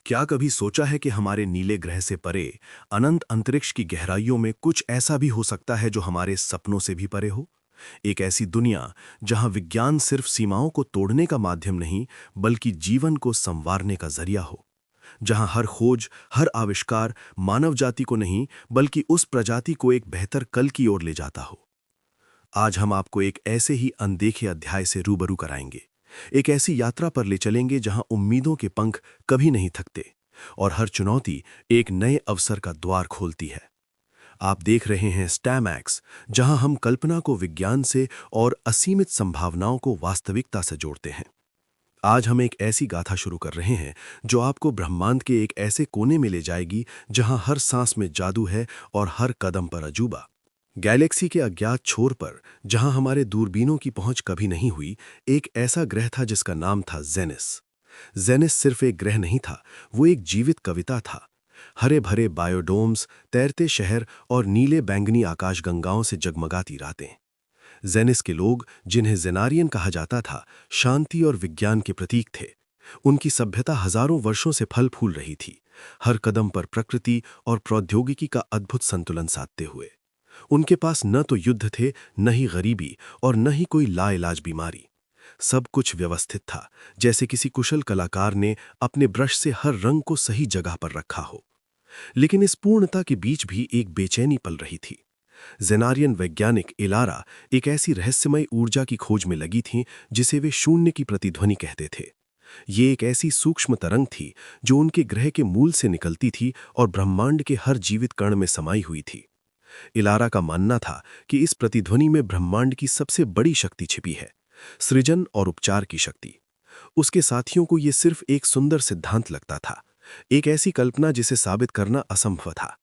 क्या कभी सोचा है कि हमारे नीले ग्रह से परे अनंत अंतरिक्ष की गहराइयों में कुछ ऐसा भी हो सकता है जो हमारे सपनों से भी परे हो? एक ऐसी दुनिया जहां विज्ञान सिर्फ सीमाओं को तोड़ने का माध्यम नहीं, बल्कि जीवन को संवारने का जरिया हो। जहां हर खोज, हर आविष्कार मानव जाति को नहीं, बल्कि उस प्रजाति को एक बेहतर कल की ओर ले जाता हो। आज हम आपको एक ऐसे ही अनदेखे अध्याय से रूबरू कराएंगे। एक ऐसी यात्रा पर ले चलेंगे जहां उम्मीदों के पंख कभी नहीं थकते और हर चुनौती एक नए अवसर का द्वार खोलती है। आप देख रहे हैं स्टैमैक्स, जहां हम कल्पना को विज्ञान से और असीमित संभावनाओं को वास्तविकता से जोड़ते हैं। आज हम एक ऐसी गाथा शुरू कर रहे हैं जो आपको ब्रह्मांड के एक ऐसे कोने में ले जाएगी जहां हर सांस में जादू है और हर कदम पर अजूबा। गैलेक्सी के अज्ञात छोर पर, जहां हमारे दूरबीनों की पहुंच कभी नहीं हुई, एक ऐसा ग्रह था जिसका नाम था जेनिस। जेनिस सिर्फ एक ग्रह नहीं था, वो एक जीवित कविता था। हरे भरे बायोडोम्स, तैरते शहर और नीले बैंगनी आकाशगंगाओं से जगमगाती रातें। जेनिस के लोग, जिन्हें जेनारियन कहा जाता था, शांति और विज्ञान के प्रतीक थे। उनकी सभ्यता हजारों वर्षों से फल फूल रही थी, हर कदम पर प्रकृति और प्रौद्योगिकी का अद्भुत संतुलन साधते हुए। उनके पास न तो युद्ध थे, न ही गरीबी और न ही कोई लाइलाज बीमारी। सब कुछ व्यवस्थित था, जैसे किसी कुशल कलाकार ने अपने ब्रश से हर रंग को सही जगह पर रखा हो। लेकिन इस पूर्णता के बीच भी एक बेचैनी पल रही थी। जेनारियन वैज्ञानिक इलारा एक ऐसी रहस्यमय ऊर्जा की खोज में लगी थी जिसे वे शून्य की प्रतिध्वनि कहते थे। ये एक ऐसी सूक्ष्म तरंग थी जो उनके ग्रह के मूल से निकलती थी और ब्रह्मांड के हर जीवित कण में समाई हुई थी। इलारा का मानना था कि इस प्रतिध्वनि में ब्रह्मांड की सबसे बड़ी शक्ति छिपी है, सृजन और उपचार की शक्ति। उसके साथियों को यह सिर्फ एक सुंदर सिद्धांत लगता था, एक ऐसी कल्पना जिसे साबित करना असंभव था।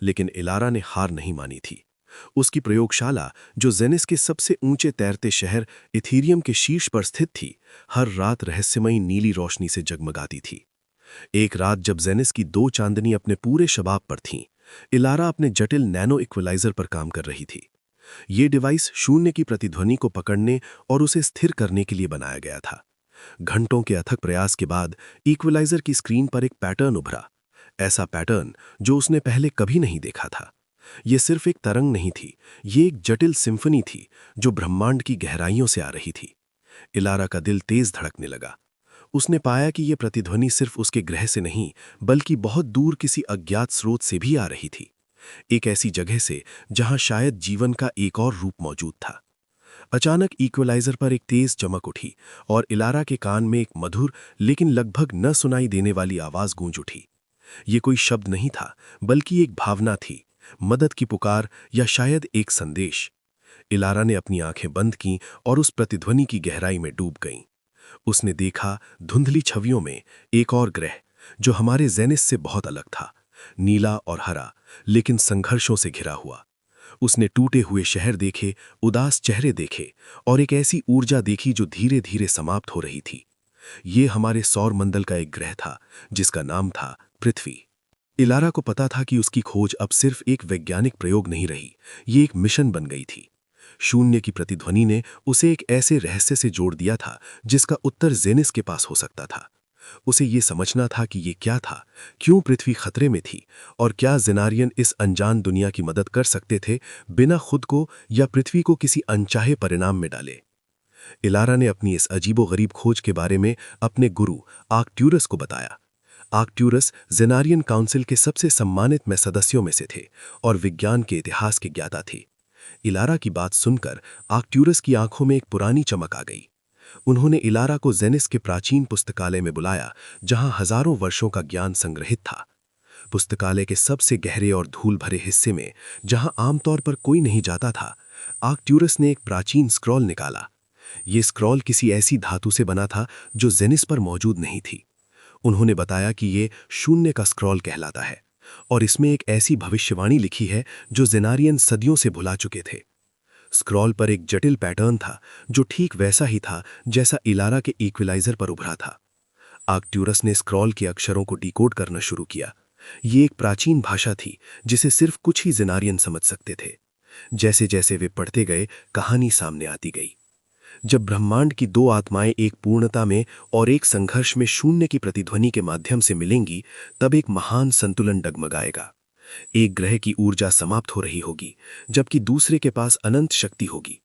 लेकिन इलारा ने हार नहीं मानी थी। उसकी प्रयोगशाला, जो जेनिस के सबसे ऊंचे तैरते शहर इथीरियम के शीर्ष पर स्थित थी, हर रात रहस्यमयी नीली रोशनी से जगमगाती थी। एक रात जब जेनिस की दो चांदनी अपने पूरे शबाब पर थीं, इलारा अपने जटिल नैनो इक्वलाइजर पर काम कर रही थी। ये डिवाइस शून्य की प्रतिध्वनि को पकड़ने और उसे स्थिर करने के लिए बनाया गया था। घंटों के अथक प्रयास के बाद इक्वलाइजर की स्क्रीन पर एक पैटर्न उभरा, ऐसा पैटर्न जो उसने पहले कभी नहीं देखा था। ये सिर्फ एक तरंग नहीं थी, ये एक जटिल सिम्फनी थी जो ब्रह्मांड की गहराइयों से आ रही थी। इलारा का दिल तेज धड़कने लगा। उसने पाया कि यह प्रतिध्वनि सिर्फ उसके ग्रह से नहीं, बल्कि बहुत दूर किसी अज्ञात स्रोत से भी आ रही थी, एक ऐसी जगह से जहां शायद जीवन का एक और रूप मौजूद था। अचानक इक्वलाइजर पर एक तेज चमक उठी और इलारा के कान में एक मधुर लेकिन लगभग न सुनाई देने वाली आवाज गूंज उठी। ये कोई शब्द नहीं था, बल्कि एक भावना थी, मदद की पुकार या शायद एक संदेश। इलारा ने अपनी आंखें बंद कीं और उस प्रतिध्वनि की गहराई में डूब गईं। उसने देखा, धुंधली छवियों में, एक और ग्रह जो हमारे जेनिस से बहुत अलग था, नीला और हरा, लेकिन संघर्षों से घिरा हुआ। उसने टूटे हुए शहर देखे, उदास चेहरे देखे और एक ऐसी ऊर्जा देखी जो धीरे धीरे समाप्त हो रही थी। ये हमारे सौर मंडल का एक ग्रह था जिसका नाम था पृथ्वी। इलारा को पता था कि उसकी खोज अब सिर्फ एक वैज्ञानिक प्रयोग नहीं रही, ये एक मिशन बन गई थी। शून्य की प्रतिध्वनि ने उसे एक ऐसे रहस्य से जोड़ दिया था जिसका उत्तर जेनिस के पास हो सकता था। उसे ये समझना था कि ये क्या था, क्यों पृथ्वी खतरे में थी, और क्या जेनारियन इस अनजान दुनिया की मदद कर सकते थे बिना खुद को या पृथ्वी को किसी अनचाहे परिणाम में डाले। इलारा ने अपनी इस अजीबोगरीब खोज के बारे में अपने गुरु आर्कट्यूरस को बताया। आर्कट्यूरस जेनारियन काउंसिल के सबसे सम्मानित में सदस्यों में से थे और विज्ञान के इतिहास के ज्ञाता थे। इलारा की बात सुनकर आर्कट्यूरस की आंखों में एक पुरानी चमक आ गई। उन्होंने इलारा को जेनिस के प्राचीन पुस्तकालय में बुलाया, जहां हजारों वर्षों का ज्ञान संग्रहित था। पुस्तकालय के सबसे गहरे और धूल भरे हिस्से में, जहां आमतौर पर कोई नहीं जाता था, आर्कट्यूरस ने एक प्राचीन स्क्रॉल निकाला। ये स्क्रॉल किसी ऐसी धातु से बना था जो जेनिस पर मौजूद नहीं थी। उन्होंने बताया कि ये शून्य का स्क्रॉल कहलाता है और इसमें एक ऐसी भविष्यवाणी लिखी है जो जेनारियन सदियों से भुला चुके थे। स्क्रॉल पर एक जटिल पैटर्न था जो ठीक वैसा ही था जैसा इलारा के इक्विलाइजर पर उभरा था। आर्कट्यूरस ने स्क्रॉल के अक्षरों को डिकोड करना शुरू किया। ये एक प्राचीन भाषा थी जिसे सिर्फ कुछ ही जेनारियन समझ सकते थे। जैसे जैसे वे पढ़ते गए, कहानी सामने आती गई। जब ब्रह्मांड की दो आत्माएं एक पूर्णता में और एक संघर्ष में शून्य की प्रतिध्वनि के माध्यम से मिलेंगी, तब एक महान संतुलन डगमगाएगा। एक ग्रह की ऊर्जा समाप्त हो रही होगी, जबकि दूसरे के पास अनंत शक्ति होगी।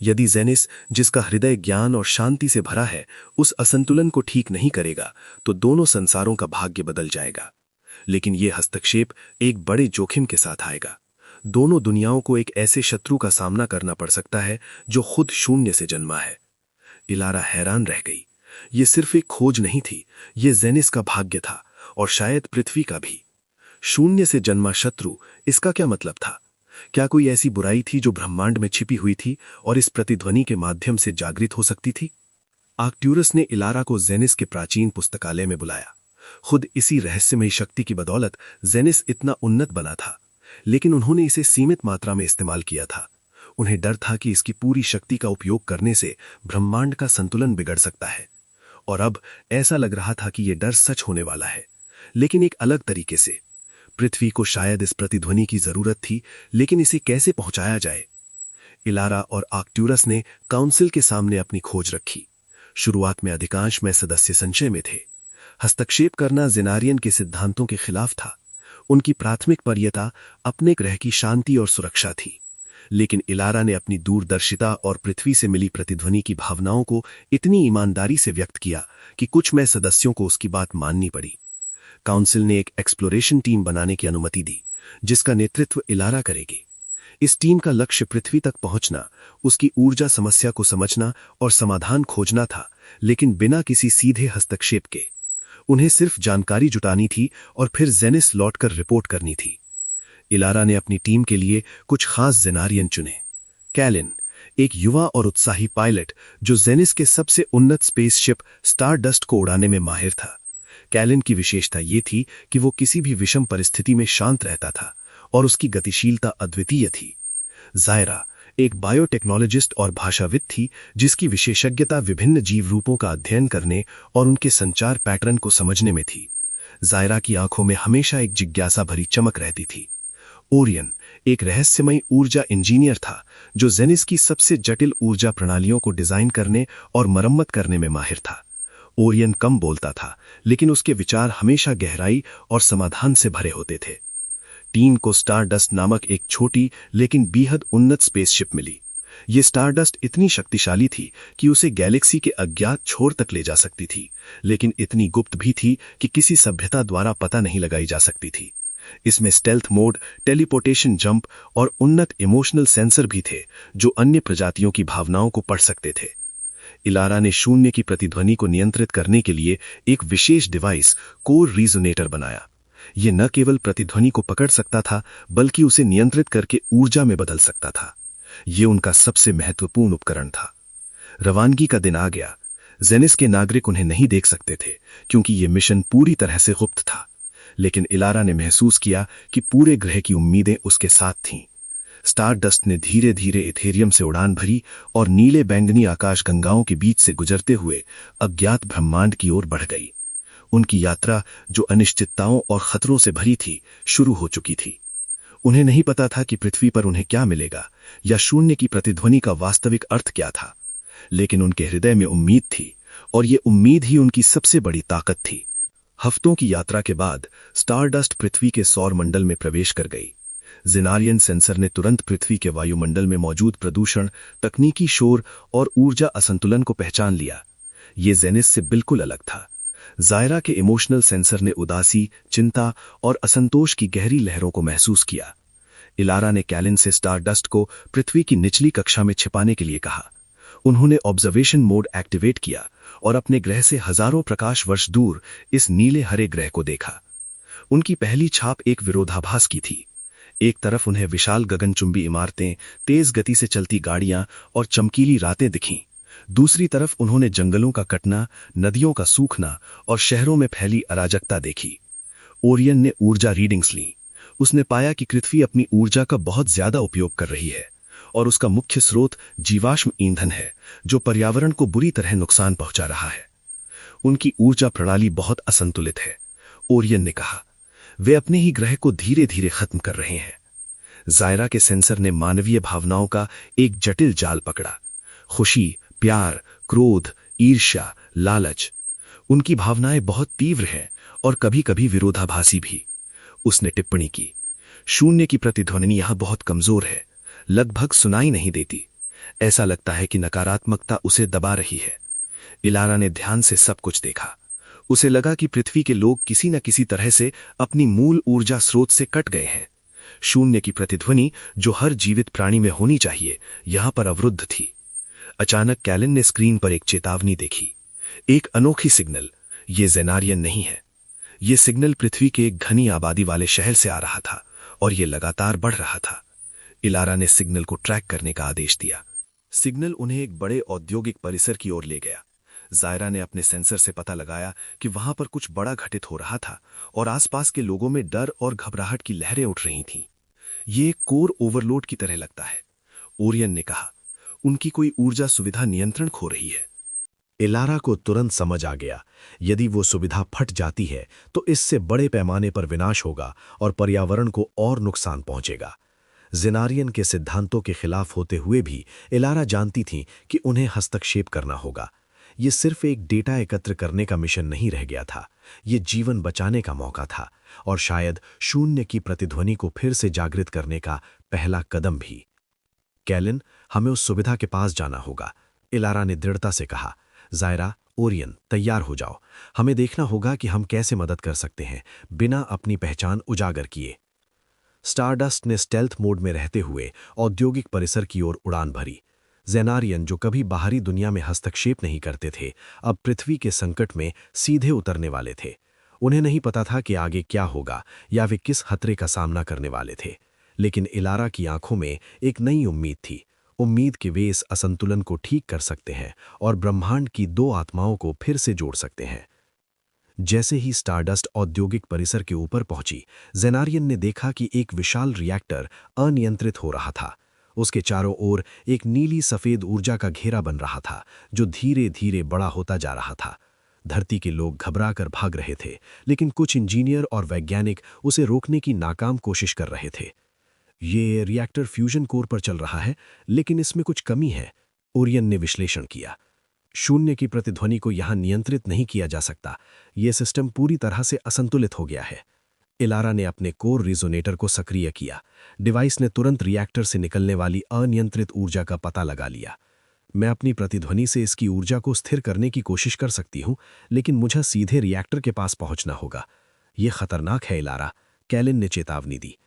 यदि जेनिस, जिसका हृदय ज्ञान और शांति से भरा है, उस असंतुलन को ठीक नहीं करेगा, तो दोनों संसारों का भाग्य बदल जाएगा। लेकिन यह हस्तक्षेप एक बड़े जोखिम के साथ आएगा। दोनों दुनियाओं को एक ऐसे शत्रु का सामना करना पड़ सकता है जो खुद शून्य से जन्मा है। इलारा हैरान रह गई। यह सिर्फ एक खोज नहीं थी, यह जेनिस का भाग्य था, और शायद पृथ्वी का भी। शून्य से जन्मा शत्रु, इसका क्या मतलब था? क्या कोई ऐसी बुराई थी जो ब्रह्मांड में छिपी हुई थी और इस प्रतिध्वनि के माध्यम से जागृत हो सकती थी? आर्कट्यूरस ने इलारा को जेनिस के प्राचीन पुस्तकालय में बुलाया। खुद इसी रहस्यमयी शक्ति की बदौलत जेनिस इतना उन्नत बना था, लेकिन उन्होंने इसे सीमित मात्रा में इस्तेमाल किया था। उन्हें डर था कि इसकी पूरी शक्ति का उपयोग करने से ब्रह्मांड का संतुलन बिगड़ सकता है। और अब ऐसा लग रहा था कि यह डर सच होने वाला है, लेकिन एक अलग तरीके से। पृथ्वी को शायद इस प्रतिध्वनि की जरूरत थी, लेकिन इसे कैसे पहुंचाया जाए? इलारा और आर्कट्यूरस ने काउंसिल के सामने अपनी खोज रखी। शुरुआत में अधिकांश में सदस्य संशय में थे। हस्तक्षेप करना जेनारियन के सिद्धांतों के खिलाफ था। उनकी प्राथमिक वरीयता अपने ग्रह की शांति और सुरक्षा थी। लेकिन इलारा ने अपनी दूरदर्शिता और पृथ्वी से मिली प्रतिध्वनि की भावनाओं को इतनी ईमानदारी से व्यक्त किया कि कुछ में सदस्यों को उसकी बात माननी पड़ी। काउंसिल ने एक एक्सप्लोरेशन टीम बनाने की अनुमति दी, जिसका नेतृत्व इलारा करेगी। इस टीम का लक्ष्य पृथ्वी तक पहुंचना, उसकी ऊर्जा समस्या को समझना और समाधान खोजना था, लेकिन बिना किसी सीधे हस्तक्षेप के। उन्हें सिर्फ जानकारी जुटानी थी और फिर जेनिस लौटकर रिपोर्ट करनी थी। इलारा ने अपनी टीम के लिए कुछ खास जेनारियन चुने। कैलिन, एक युवा और उत्साही पायलट जो जेनिस के सबसे उन्नत स्पेसशिप स्टारडस्ट को उड़ाने में माहिर था। कैलिन की विशेषता यह थी कि वो किसी भी विषम परिस्थिति में शांत रहता था और उसकी गतिशीलता अद्वितीय थी। जायरा, एक बायोटेक्नोलॉजिस्ट और भाषाविद थी, जिसकी विशेषज्ञता विभिन्न जीव रूपों का अध्ययन करने और उनके संचार पैटर्न को समझने में थी। जायरा की आंखों में हमेशा एक जिज्ञासा भरी चमक रहती थी। ओरियन, एक रहस्यमयी ऊर्जा इंजीनियर था, जो जेनिस की सबसे जटिल ऊर्जा प्रणालियों को डिजाइन करने और मरम्मत करने में माहिर था। ओरियन कम बोलता था, लेकिन उसके विचार हमेशा गहराई और समाधान से भरे होते थे। टीम को स्टारडस्ट नामक एक छोटी लेकिन बेहद उन्नत स्पेसशिप मिली। ये स्टारडस्ट इतनी शक्तिशाली थी कि उसे गैलेक्सी के अज्ञात छोर तक ले जा सकती थी, लेकिन इतनी गुप्त भी थी कि किसी सभ्यता द्वारा पता नहीं लगाई जा सकती थी। इसमें स्टेल्थ मोड, टेलीपोर्टेशन जंप और उन्नत इमोशनल सेंसर भी थे, जो अन्य प्रजातियों की भावनाओं को पढ़ सकते थे। इलारा ने शून्य की प्रतिध्वनि को नियंत्रित करने के लिए एक विशेष डिवाइस, कोर रीजोनेटर बनाया। यह न केवल प्रतिध्वनि को पकड़ सकता था, बल्कि उसे नियंत्रित करके ऊर्जा में बदल सकता था। यह उनका सबसे महत्वपूर्ण उपकरण था। रवानगी का दिन आ गया। जेनिस के नागरिक उन्हें नहीं देख सकते थे, क्योंकि यह मिशन पूरी तरह से गुप्त था। लेकिन इलारा ने महसूस किया कि पूरे ग्रह की उम्मीदें उसके साथ थीं। स्टारडस्ट ने धीरे धीरे इथेरियम से उड़ान भरी और नीले बैंगनी आकाश गंगाओं के बीच से गुजरते हुए अज्ञात ब्रह्मांड की ओर बढ़ गई। उनकी यात्रा, जो अनिश्चितताओं और खतरों से भरी थी, शुरू हो चुकी थी। उन्हें नहीं पता था कि पृथ्वी पर उन्हें क्या मिलेगा या शून्य की प्रतिध्वनि का वास्तविक अर्थ क्या था, लेकिन उनके हृदय में उम्मीद थी, और ये उम्मीद ही उनकी सबसे बड़ी ताकत थी। हफ्तों की यात्रा के बाद स्टारडस्ट पृथ्वी के सौर मंडल में प्रवेश कर गई। जेनारियन सेंसर ने तुरंत पृथ्वी के वायुमंडल में मौजूद प्रदूषण, तकनीकी शोर और ऊर्जा असंतुलन को पहचान लिया। ये जेनिस से बिल्कुल अलग था। जायरा के इमोशनल सेंसर ने उदासी, चिंता और असंतोष की गहरी लहरों को महसूस किया। इलारा ने कैलिन से स्टारडस्ट को पृथ्वी की निचली कक्षा में छिपाने के लिए कहा। उन्होंने ऑब्जर्वेशन मोड एक्टिवेट किया और अपने ग्रह से हजारों प्रकाश वर्ष दूर इस नीले हरे ग्रह को देखा। उनकी पहली छाप एक विरोधाभास की थी। एक तरफ उन्हें विशाल गगनचुंबी इमारतें, तेज गति से चलती गाड़ियां और चमकीली रातें दिखीं। दूसरी तरफ उन्होंने जंगलों का कटना, नदियों का सूखना और शहरों में फैली अराजकता देखी। ओरियन ने ऊर्जा रीडिंग्स लीं। उसने पाया कि पृथ्वी अपनी ऊर्जा का बहुत ज्यादा उपयोग कर रही है और उसका मुख्य स्रोत जीवाश्म ईंधन है, जो पर्यावरण को बुरी तरह नुकसान पहुंचा रहा है। उनकी ऊर्जा प्रणाली बहुत असंतुलित है, ओरियन ने कहा। वे अपने ही ग्रह को धीरे धीरे खत्म कर रहे हैं। जायरा के सेंसर ने मानवीय भावनाओं का एक जटिल जाल पकड़ा। खुशी, प्यार, क्रोध, ईर्ष्या, लालच। उनकी भावनाएं बहुत तीव्र हैं और कभी-कभी विरोधाभासी भी। उसने टिप्पणी की, शून्य की प्रतिध्वनि यहां बहुत कमजोर है, लगभग सुनाई नहीं देती। ऐसा लगता है कि नकारात्मकता उसे दबा रही है। इलारा ने ध्यान से सब कुछ देखा। उसे लगा कि पृथ्वी के लोग किसी न किसी तरह से अपनी मूल ऊर्जा स्रोत से कट गए हैं। शून्य की प्रतिध्वनि जो हर जीवित प्राणी में होनी चाहिए, यहां पर अवरुद्ध थी। अचानक कैलिन ने स्क्रीन पर एक चेतावनी देखी, एक अनोखी सिग्नल। ये जेनारियन नहीं है। ये सिग्नल पृथ्वी के एक घनी आबादी वाले शहर से आ रहा था और ये लगातार बढ़ रहा था। इलारा ने सिग्नल को ट्रैक करने का आदेश दिया। सिग्नल उन्हें एक बड़े औद्योगिक परिसर की ओर ले गया। जायरा ने अपने सेंसर से पता लगाया कि वहां पर कुछ बड़ा घटित हो रहा था और आसपास के लोगों में डर और घबराहट की लहरें उठ रही थीं। ये एक कोर ओवरलोड की तरह लगता है, ओरियन ने कहा। उनकी कोई ऊर्जा सुविधा नियंत्रण खो रही है। इलारा को तुरंत समझ आ गया, यदि वो सुविधा फट जाती है तो इससे बड़े पैमाने पर विनाश होगा और पर्यावरण को और नुकसान पहुंचेगा। जेनारियन के सिद्धांतों के खिलाफ होते हुए भी इलारा जानती थी कि उन्हें हस्तक्षेप करना होगा। ये सिर्फ एक डेटा एकत्र करने का मिशन नहीं रह गया था, ये जीवन बचाने का मौका था और शायद शून्य की प्रतिध्वनि को फिर से जागृत करने का पहला कदम भी। कैलिन, हमें उस सुविधा के पास जाना होगा, इलारा ने दृढ़ता से कहा। जायरा, ओरियन, तैयार हो जाओ। हमें देखना होगा कि हम कैसे मदद कर सकते हैं बिना अपनी पहचान उजागर किए। स्टारडस्ट ने स्टेल्थ मोड में रहते हुए औद्योगिक परिसर की ओर उड़ान भरी। जेनारियन, जो कभी बाहरी दुनिया में हस्तक्षेप नहीं करते थे, अब पृथ्वी के संकट में सीधे उतरने वाले थे। उन्हें नहीं पता था कि आगे क्या होगा या वे किस खतरे का सामना करने वाले थे, लेकिन इलारा की आंखों में एक नई उम्मीद थी। उम्मीद कि वे इस असंतुलन को ठीक कर सकते हैं और ब्रह्मांड की दो आत्माओं को फिर से जोड़ सकते हैं। जैसे ही स्टारडस्ट औद्योगिक परिसर के ऊपर पहुंची, जेनारियन ने देखा कि एक विशाल रिएक्टर अनियंत्रित हो रहा था। उसके चारों ओर एक नीली सफेद ऊर्जा का घेरा बन रहा था, जो धीरे धीरे बड़ा होता जा रहा था। धरती के लोग घबरा कर भाग रहे थे, लेकिन कुछ इंजीनियर और वैज्ञानिक उसे रोकने की नाकाम कोशिश कर रहे थे। ये रिएक्टर फ्यूजन कोर पर चल रहा है, लेकिन इसमें कुछ कमी है, ओरियन ने विश्लेषण किया। शून्य की प्रतिध्वनि को यहां नियंत्रित नहीं किया जा सकता। यह सिस्टम पूरी तरह से असंतुलित हो गया है। इलारा ने अपने कोर रिजोनेटर को सक्रिय किया। डिवाइस ने तुरंत रिएक्टर से निकलने वाली अनियंत्रित ऊर्जा का पता लगा लिया। मैं अपनी प्रतिध्वनि से इसकी ऊर्जा को स्थिर करने की कोशिश कर सकती हूं, लेकिन मुझे सीधे रिएक्टर के पास पहुंचना होगा। यह खतरनाक है इलारा, कैलिन ने चेतावनी दी।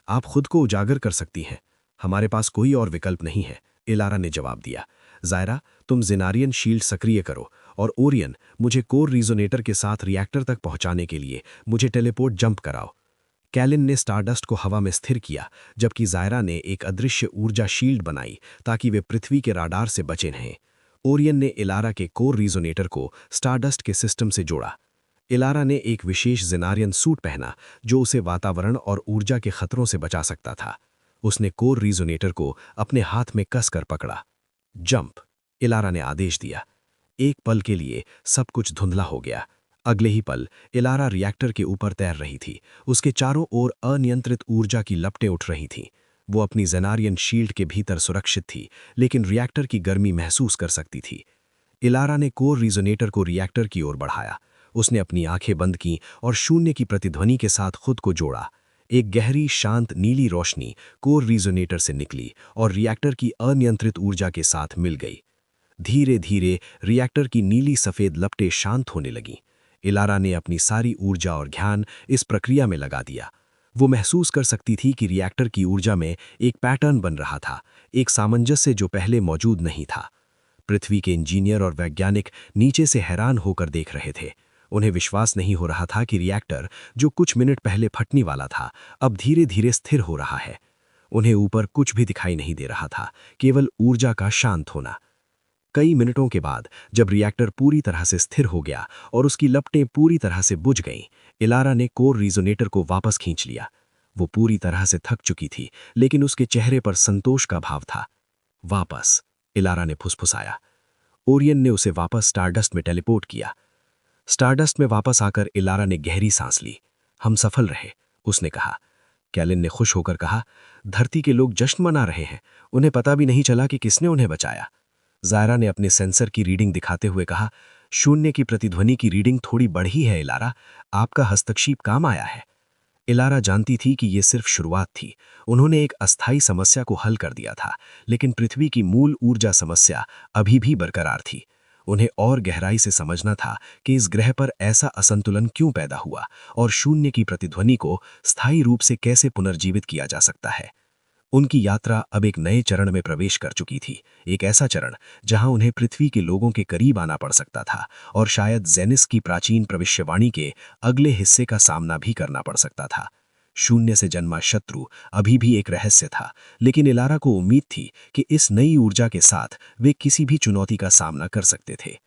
आप खुद को उजागर कर सकती हैं, हमारे पास कोई और विकल्प नहीं है, इलारा ने जवाब दिया। जायरा, तुम जेनारियन शील्ड सक्रिय करो और ओरियन, मुझे कोर रिजोनेटर के साथ रिएक्टर तक पहुंचाने के लिए मुझे टेलीपोर्ट जंप कराओ। कैलिन ने स्टारडस्ट को हवा में स्थिर किया, जबकि जायरा ने एक अदृश्य ऊर्जा शील्ड बनाई ताकि वे पृथ्वी के राडार से बचे रहें। ओरियन ने इलारा के कोर रिजोनेटर को स्टारडस्ट के सिस्टम से जोड़ा। इलारा ने एक विशेष जेनारियन सूट पहना जो उसे वातावरण और ऊर्जा के खतरों से बचा सकता था। उसने कोर रिजोनेटर को अपने हाथ में कसकर पकड़ा। जंप, इलारा ने आदेश दिया। एक पल के लिए सब कुछ धुंधला हो गया। अगले ही पल इलारा रिएक्टर के ऊपर तैर रही थी। उसके चारों ओर अनियंत्रित ऊर्जा की लपटें उठ रही थीं। वो अपनी जेनारियन शील्ड के भीतर सुरक्षित थी, लेकिन रिएक्टर की गर्मी महसूस कर सकती थी। इलारा ने कोर रिजोनेटर को रिएक्टर की ओर बढ़ाया। उसने अपनी आंखें बंद की और शून्य की प्रतिध्वनि के साथ खुद को जोड़ा। एक गहरी शांत नीली रोशनी कोर रिजोनेटर से निकली और रिएक्टर की अनियंत्रित ऊर्जा के साथ मिल गई। धीरे धीरे रिएक्टर की नीली सफेद लपटें शांत होने लगीं। इलारा ने अपनी सारी ऊर्जा और ध्यान इस प्रक्रिया में लगा दिया। वो महसूस कर सकती थी कि रिएक्टर की ऊर्जा में एक पैटर्न बन रहा था, एक सामंजस्य जो पहले मौजूद नहीं था। पृथ्वी के इंजीनियर और वैज्ञानिक नीचे से हैरान होकर देख रहे थे। उन्हें विश्वास नहीं हो रहा था कि रिएक्टर, जो कुछ मिनट पहले फटने वाला था, अब धीरे धीरे स्थिर हो रहा है। उन्हें ऊपर कुछ भी दिखाई नहीं दे रहा था, केवल ऊर्जा का शांत होना। कई मिनटों के बाद जब रिएक्टर पूरी तरह से स्थिर हो गया और उसकी लपटें पूरी तरह से बुझ गईं, इलारा ने कोर रिजोनेटर को वापस खींच लिया। वो पूरी तरह से थक चुकी थी, लेकिन उसके चेहरे पर संतोष का भाव था। वापस, इलारा ने फुसफुसाया। ओरियन ने उसे वापस स्टारडस्ट में टेलीपोर्ट किया। स्टारडस्ट में वापस आकर इलारा ने गहरी सांस ली। हम सफल रहे, उसने कहा। कैलिन ने खुश होकर कहा, धरती के लोग जश्न मना रहे हैं, उन्हें पता भी नहीं चला कि किसने उन्हें बचाया। जायरा ने अपने सेंसर की रीडिंग दिखाते हुए कहा, शून्य की प्रतिध्वनि की रीडिंग थोड़ी बढ़ी है इलारा, आपका हस्तक्षेप काम आया है। इलारा जानती थी कि ये सिर्फ शुरुआत थी। उन्होंने एक अस्थायी समस्या को हल कर दिया था, लेकिन पृथ्वी की मूल ऊर्जा समस्या अभी भी बरकरार थी। उन्हें और गहराई से समझना था कि इस ग्रह पर ऐसा असंतुलन क्यों पैदा हुआ और शून्य की प्रतिध्वनि को स्थायी रूप से कैसे पुनर्जीवित किया जा सकता है। उनकी यात्रा अब एक नए चरण में प्रवेश कर चुकी थी, एक ऐसा चरण जहां उन्हें पृथ्वी के लोगों के करीब आना पड़ सकता था और शायद जेनिस की प्राचीन भविष्यवाणी के अगले हिस्से का सामना भी करना पड़ सकता था। शून्य से जन्मा शत्रु अभी भी एक रहस्य था, लेकिन इलारा को उम्मीद थी कि इस नई ऊर्जा के साथ वे किसी भी चुनौती का सामना कर सकते थे।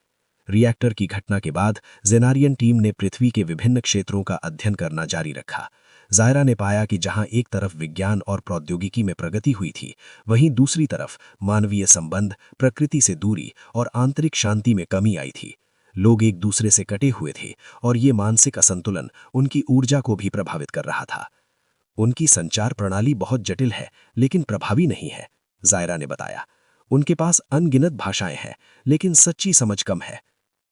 रिएक्टर की घटना के बाद जेनारियन टीम ने पृथ्वी के विभिन्न क्षेत्रों का अध्ययन करना जारी रखा। जायरा ने पाया कि जहां एक तरफ विज्ञान और प्रौद्योगिकी में प्रगति हुई थी, वहीं दूसरी तरफ मानवीय संबंध, प्रकृति से दूरी और आंतरिक शांति में कमी आई थी। लोग एक दूसरे से कटे हुए थे और ये मानसिक असंतुलन उनकी ऊर्जा को भी प्रभावित कर रहा था। उनकी संचार प्रणाली बहुत जटिल है, लेकिन प्रभावी नहीं है, जायरा ने बताया। उनके पास अनगिनत भाषाएं हैं, लेकिन सच्ची समझ कम है।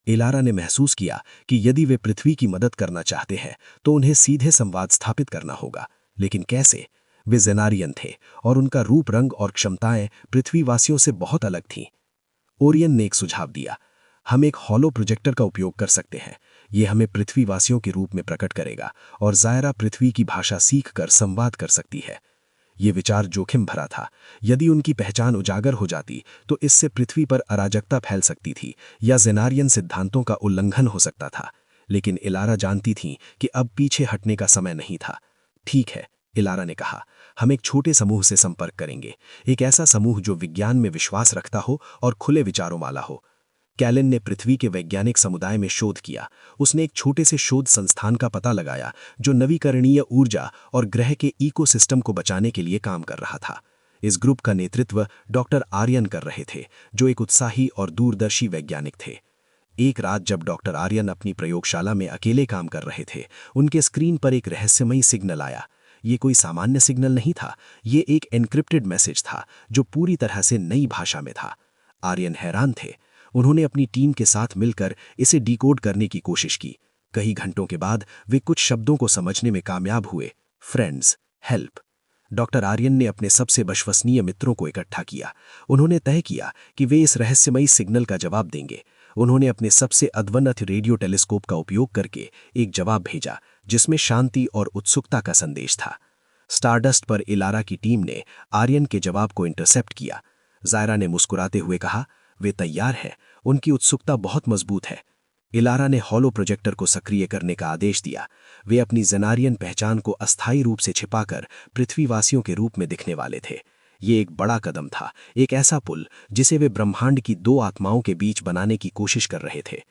इलारा ने महसूस किया कि यदि वे पृथ्वी की मदद करना चाहते हैं तो उन्हें सीधे संवाद स्थापित करना होगा, लेकिन कैसे? वे जेनारियन थे और उनका रूप, रंग और क्षमताएं पृथ्वीवासियों से बहुत अलग थीं। ओरियन ने एक सुझाव दिया, हम एक हॉलो प्रोजेक्टर का उपयोग कर सकते हैं। ये हमें पृथ्वीवासियों के रूप में प्रकट करेगा और जायरा पृथ्वी की भाषा सीखकर संवाद कर सकती है। ये विचार जोखिम भरा था। यदि उनकी पहचान उजागर हो जाती तो इससे पृथ्वी पर अराजकता फैल सकती थी या जेनारियन सिद्धांतों का उल्लंघन हो सकता था। लेकिन इलारा जानती थी कि अब पीछे हटने का समय नहीं था। ठीक है, इलारा ने कहा, हम एक छोटे समूह से संपर्क करेंगे, एक ऐसा समूह जो विज्ञान में विश्वास रखता हो और खुले विचारों वाला हो। कैलिन ने पृथ्वी के वैज्ञानिक समुदाय में शोध किया। उसने एक छोटे से शोध संस्थान का पता लगाया जो नवीकरणीय ऊर्जा और ग्रह के इकोसिस्टम को बचाने के लिए काम कर रहा था। इस ग्रुप का नेतृत्व डॉक्टर आर्यन कर रहे थे, जो एक उत्साही और दूरदर्शी वैज्ञानिक थे। एक रात जब डॉक्टर आर्यन अपनी प्रयोगशाला में अकेले काम कर रहे थे, उनके स्क्रीन पर एक रहस्यमयी सिग्नल आया। ये कोई सामान्य सिग्नल नहीं था, ये एक एन्क्रिप्टेड मैसेज था जो पूरी तरह से नई भाषा में था। आर्यन हैरान थे। उन्होंने अपनी टीम के साथ मिलकर इसे डिकोड करने की कोशिश की। कई घंटों के बाद वे कुछ शब्दों को समझने में कामयाब हुए, फ्रेंड्स, हेल्प। डॉक्टर आर्यन ने अपने सबसे विश्वसनीय मित्रों को इकट्ठा किया। उन्होंने तय किया कि वे इस रहस्यमयी सिग्नल का जवाब देंगे। उन्होंने अपने सबसे अद्भुत रेडियो टेलीस्कोप का उपयोग करके एक जवाब भेजा जिसमें शांति और उत्सुकता का संदेश था। स्टारडस्ट पर इलारा की टीम ने आर्यन के जवाब को इंटरसेप्ट किया। जायरा ने मुस्कुराते हुए कहा, वे तैयार हैं, उनकी उत्सुकता बहुत मजबूत है। इलारा ने हॉलो प्रोजेक्टर को सक्रिय करने का आदेश दिया। वे अपनी जेनारियन पहचान को अस्थायी रूप से छिपाकर पृथ्वीवासियों के रूप में दिखने वाले थे। ये एक बड़ा कदम था, एक ऐसा पुल जिसे वे ब्रह्मांड की दो आत्माओं के बीच बनाने की कोशिश कर रहे थे।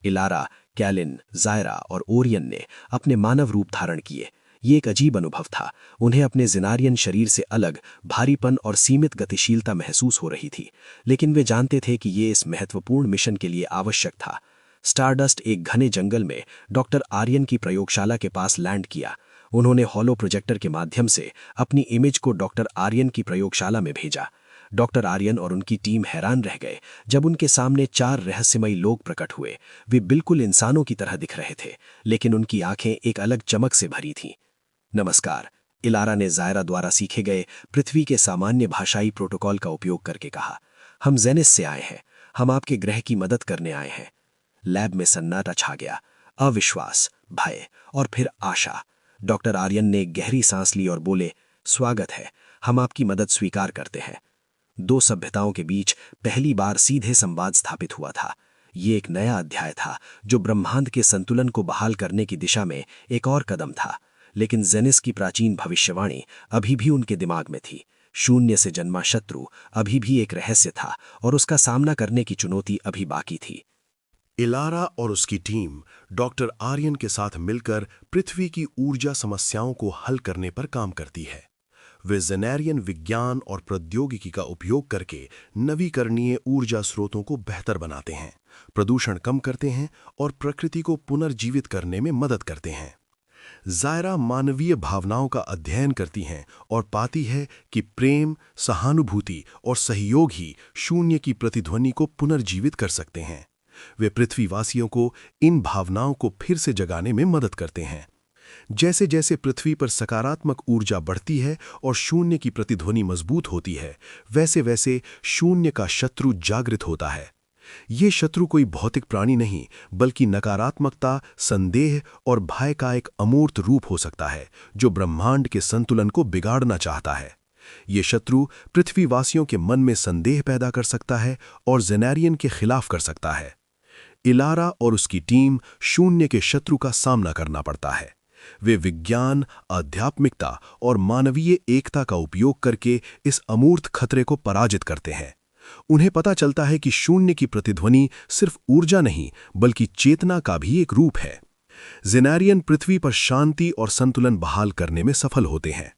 इलारा, कैलिन, जायरा और ओरियन ने अपने मानव रूप धारण किए। ये एक अजीब अनुभव था। उन्हें अपने जेनारियन शरीर से अलग भारीपन और सीमित गतिशीलता महसूस हो रही थी, लेकिन वे जानते थे कि ये इस महत्वपूर्ण मिशन के लिए आवश्यक था। स्टारडस्ट एक घने जंगल में डॉक्टर आर्यन की प्रयोगशाला के पास लैंड किया। उन्होंने हॉलो प्रोजेक्टर के माध्यम से अपनी इमेज को डॉक्टर आर्यन की प्रयोगशाला में भेजा। डॉक्टर आर्यन और उनकी टीम हैरान रह गए जब उनके सामने 4 रहस्यमयी लोग प्रकट हुए। वे बिल्कुल इंसानों की तरह दिख रहे थे, लेकिन उनकी आंखें एक अलग चमक से भरी थीं। नमस्कार, इलारा ने जायरा द्वारा सीखे गए पृथ्वी के सामान्य भाषाई प्रोटोकॉल का उपयोग करके कहा, हम जेनिस से आए हैं, हम आपके ग्रह की मदद करने आए हैं। लैब में सन्नाटा छा गया, अविश्वास, भय और फिर आशा। डॉक्टर आर्यन ने गहरी सांस ली और बोले, स्वागत है, हम आपकी मदद स्वीकार करते हैं। 2 सभ्यताओं के बीच पहली बार सीधे संवाद स्थापित हुआ था। ये एक नया अध्याय था जो ब्रह्मांड के संतुलन को बहाल करने की दिशा में एक और कदम था। लेकिन जेनिस की प्राचीन भविष्यवाणी अभी भी उनके दिमाग में थी। शून्य से जन्मा शत्रु अभी भी एक रहस्य था और उसका सामना करने की चुनौती अभी बाकी थी। इलारा और उसकी टीम डॉक्टर आर्यन के साथ मिलकर पृथ्वी की ऊर्जा समस्याओं को हल करने पर काम करती है। वे जेनेरियन विज्ञान और प्रौद्योगिकी का उपयोग करके नवीकरणीय ऊर्जा स्रोतों को बेहतर बनाते हैं, प्रदूषण कम करते हैं और प्रकृति को पुनर्जीवित करने में मदद करते हैं। जायरा मानवीय भावनाओं का अध्ययन करती हैं और पाती है कि प्रेम, सहानुभूति और सहयोग ही शून्य की प्रतिध्वनि को पुनर्जीवित कर सकते हैं। वे पृथ्वीवासियों को इन भावनाओं को फिर से जगाने में मदद करते हैं। जैसे जैसे पृथ्वी पर सकारात्मक ऊर्जा बढ़ती है और शून्य की प्रतिध्वनि मजबूत होती है, वैसे वैसे शून्य का शत्रु जागृत होता है। ये शत्रु कोई भौतिक प्राणी नहीं, बल्कि नकारात्मकता, संदेह और भय का एक अमूर्त रूप हो सकता है, जो ब्रह्मांड के संतुलन को बिगाड़ना चाहता है। ये शत्रु पृथ्वीवासियों के मन में संदेह पैदा कर सकता है और जेनेरियन के खिलाफ कर सकता है। इलारा और उसकी टीम शून्य के शत्रु का सामना करना पड़ता है। वे विज्ञान, आध्यात्मिकता और मानवीय एकता का उपयोग करके इस अमूर्त खतरे को पराजित करते हैं। उन्हें पता चलता है कि शून्य की प्रतिध्वनि सिर्फ ऊर्जा नहीं, बल्कि चेतना का भी एक रूप है। जेनेरियन पृथ्वी पर शांति और संतुलन बहाल करने में सफल होते हैं।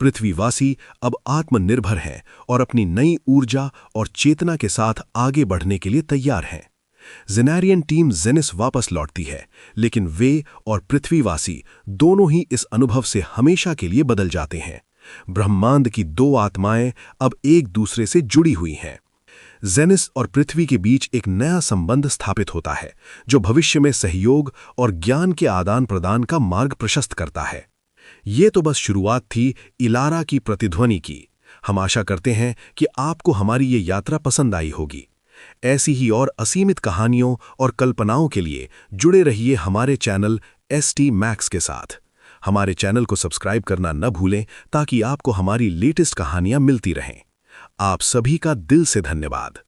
पृथ्वीवासी अब आत्मनिर्भर हैं और अपनी नई ऊर्जा और चेतना के साथ आगे बढ़ने के लिए तैयार हैं। जेनेरियन टीम जेनिस वापस लौटती है, लेकिन वे और पृथ्वीवासी दोनों ही इस अनुभव से हमेशा के लिए बदल जाते हैं। ब्रह्मांड की दो आत्माएं अब एक दूसरे से जुड़ी हुई हैं। जेनिस और पृथ्वी के बीच एक नया संबंध स्थापित होता है, जो भविष्य में सहयोग और ज्ञान के आदान प्रदान का मार्ग प्रशस्त करता है। ये तो बस शुरुआत थी इलारा की प्रतिध्वनि की। हम आशा करते हैं कि आपको हमारी ये यात्रा पसंद आई होगी। ऐसी ही और असीमित कहानियों और कल्पनाओं के लिए जुड़े रहिए हमारे चैनल ST Max के साथ। हमारे चैनल को सब्सक्राइब करना न भूलें, ताकि आपको हमारी लेटेस्ट कहानियां मिलती रहें। आप सभी का दिल से धन्यवाद।